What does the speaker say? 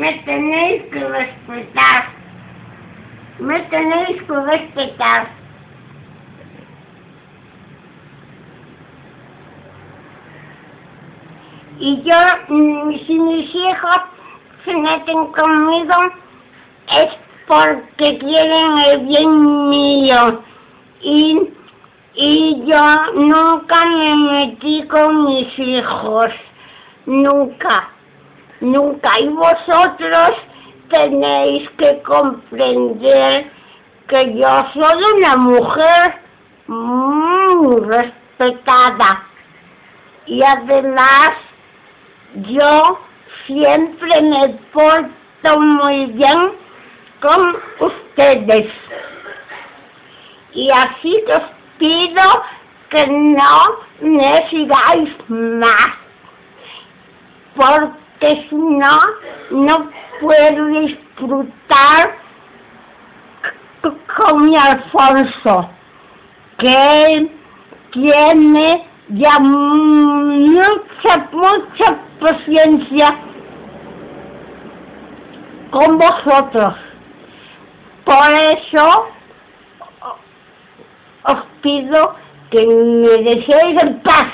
Me tenéis que respetar. Me tenéis que respetar. Y yo, si mis hijos se meten conmigo, es porque quieren el bien mío. Y yo nunca me metí con mis hijos. Nunca. Nunca. Y vosotros tenéis que comprender que yo soy una mujer muy respetada. Y además, yo siempre me porto muy bien con ustedes. Y así que os pido que no me sigáis más, porque si no, no puedo disfrutar con mi Alfonso, que él tiene ya mucha paciencia con vosotros. Por eso os pido que me dejéis en paz.